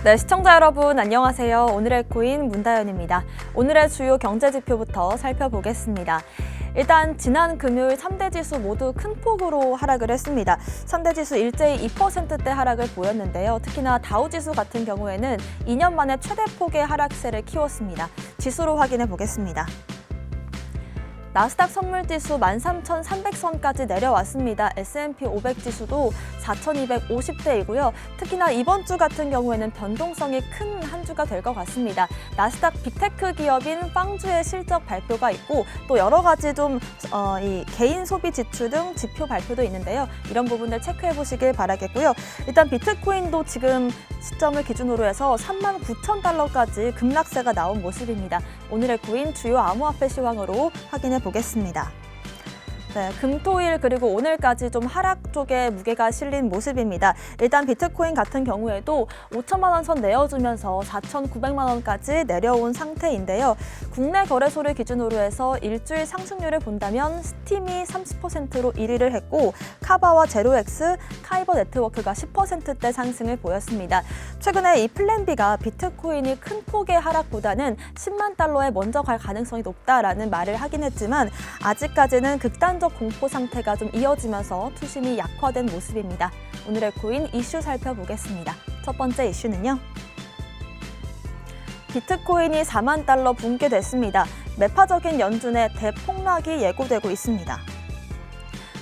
네, 시청자 여러분 안녕하세요. 오늘의 코인 문다연입니다. 오늘의 주요 경제 지표부터 살펴보겠습니다. 일단 지난 금요일 3대 지수 모두 큰 폭으로 하락을 했습니다. 3대 지수 일제히 2%대 하락을 보였는데요. 특히나 다우지수 같은 경우에는 2년 만에 최대 폭의 하락세를 키웠습니다. 지수로 확인해 보겠습니다. 나스닥 선물지수 13,300선까지 내려왔습니다. S&P 500 지수도 4,250대이고요. 특히나 이번 주 같은 경우에는 변동성이 큰 한 주가 될 것 같습니다. 나스닥 빅테크 기업인 빵주의 실적 발표가 있고 또 여러 가지 이 개인 소비 지출 등 지표 발표도 있는데요. 이런 부분들 체크해 보시길 바라겠고요. 일단 비트코인도 지금 시점을 기준으로 해서 39,000달러까지 급락세가 나온 모습입니다. 오늘의 코인 주요 암호화폐 시황으로 확인해 보겠습니다. 네, 금토일 그리고 오늘까지 좀 하락 쪽에 무게가 실린 모습입니다. 일단 비트코인 같은 경우에도 5천만 원 선 내어주면서 4,900만 원까지 내려온 상태인데요. 국내 거래소를 기준으로 해서 일주일 상승률을 본다면 스팀이 30%로 1위를 했고 카바와 제로엑스, 카이버 네트워크가 10%대 상승을 보였습니다. 최근에 이 플랜B가 비트코인이 큰 폭의 하락보다는 10만 달러에 먼저 갈 가능성이 높다라는 말을 하긴 했지만 아직까지는 극단적 공포 상태가 좀 이어지면서 투심이 약화된 모습입니다. 오늘의 코인 이슈 살펴보겠습니다. 첫 번째 이슈는요. 비트코인이 4만 달러 붕괴됐습니다. 매파적인 연준의 대폭락이 예고되고 있습니다.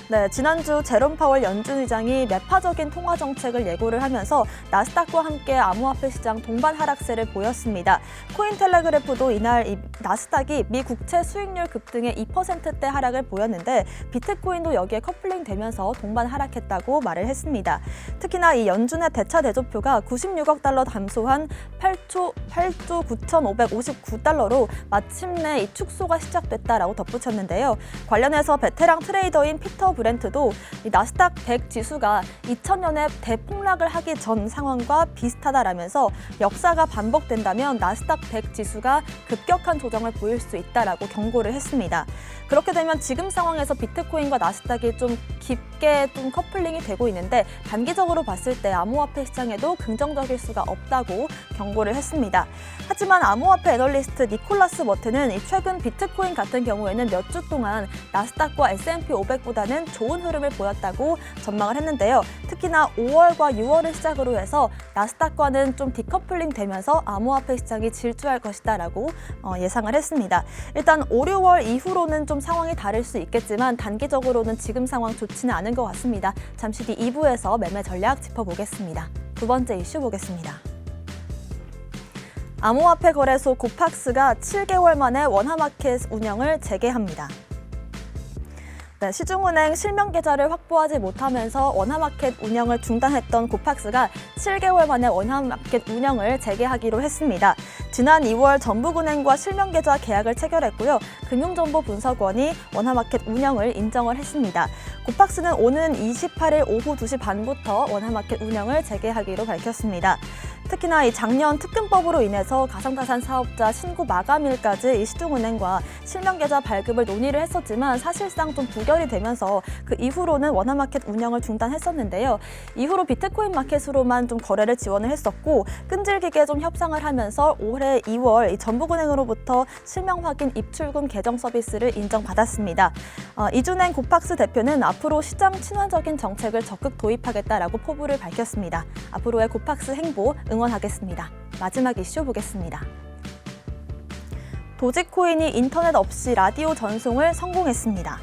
네, 지난주 제롬 파월 연준 의장이 매파적인 통화 정책을 예고를 하면서 나스닥과 함께 암호화폐 시장 동반 하락세를 보였습니다. 코인텔레그래프도 이날 이 나스닥이 미 국채 수익률 급등의 2%대 하락을 보였는데 비트코인도 여기에 커플링 되면서 동반 하락했다고 말을 했습니다. 특히나 이 연준의 대차 대조표가 96억 달러 감소한 8조 9,559달러로 마침내 이 축소가 시작됐다라고 덧붙였는데요. 관련해서 베테랑 트레이더인 피터 브렌트도 이 나스닥 100 지수가 2000년에 대폭락을 하기 전 상황과 비슷하다라면서 역사가 반복된다면 나스닥 100 지수가 급격한 조정을 보일 수 있다라고 경고를 했습니다. 그렇게 되면 지금 상황에서 비트코인과 나스닥이 좀 깊게 커플링이 되고 있는데 단기적으로 봤을 때 암호화폐 시장에도 긍정적일 수가 없다고 경고를 했습니다. 하지만 암호화폐 애널리스트 니콜라스 머튼은 최근 비트코인 같은 경우에는 몇 주 동안 나스닥과 S&P 500보다는 좋은 흐름을 보였다고 전망을 했는데요. 특히나 5월과 6월을 시작으로 해서 나스닥과는 좀 디커플링 되면서 암호화폐 시장이 질주할 것이다라고 예상을 했습니다. 일단 5, 6월 이후로는 좀 상황이 다를 수 있겠지만 단기적으로는 지금 상황 좋지는 않은 것 같습니다. 잠시 뒤 2부에서 매매 전략 짚어보겠습니다. 두 번째 이슈 보겠습니다. 암호화폐 거래소 고팍스가 7개월 만에 원화마켓 운영을 재개합니다. 네, 시중은행 실명 계좌를 확보하지 못하면서 원화마켓 운영을 중단했던 고팍스가 7개월 만에 원화마켓 운영을 재개하기로 했습니다. 지난 2월 전북은행과 실명 계좌 계약을 체결했고요. 금융정보분석원이 원화마켓 운영을 인정을 했습니다. 고팍스는 오는 28일 오후 2시 반부터 원화마켓 운영을 재개하기로 밝혔습니다. 특히나 이 작년 특근법으로 인해서 가상자산 사업자 신고 마감일까지 이 시중은행과 실명계좌 발급을 논의를 했었지만 사실상 좀 부결이 되면서 그 이후로는 원화마켓 운영을 중단했었는데요. 이후로 비트코인 마켓으로만 좀 거래를 지원을 했었고 끈질기게 좀 협상을 하면서 올해 2월 이 전북은행으로부터 실명 확인 입출금 계정 서비스를 인정받았습니다. 이준행 고팍스 대표는 앞으로 시장 친화적인 정책을 적극 도입하겠다라고 포부를 밝혔습니다. 앞으로의 고팍스 행보 응원하겠습니다. 마지막 이슈 보겠습니다. 도지코인이 인터넷 없이 라디오 전송을 성공했습니다.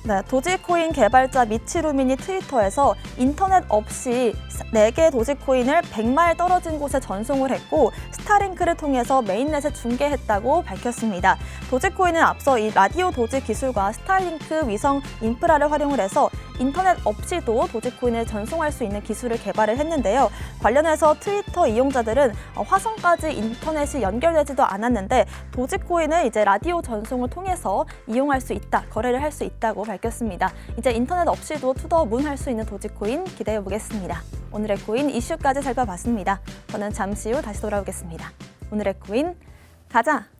네, 도지코인 개발자 미치 루민이 트위터에서 인터넷 없이 4개의 도지코인을 100마일 떨어진 곳에 전송을 했고 스타링크를 통해서 메인넷에 중계했다고 밝혔습니다. 도지코인은 앞서 이 라디오 도지 기술과 스타링크 위성 인프라를 활용을 해서 인터넷 없이도 도지코인을 전송할 수 있는 기술을 개발을 했는데요. 관련해서 트위터 이용자들은 화성까지 인터넷이 연결되지도 않았는데 도지코인을 이제 라디오 전송을 통해서 이용할 수 있다, 거래를 할 수 있다고 밝혔습니다. 이제 인터넷 없이도 투더 문 할 수 있는 도지코인 기대해 보겠습니다. 오늘의 코인 이슈까지 살펴봤습니다. 저는 잠시 후 다시 돌아오겠습니다. 오늘의 코인 가자!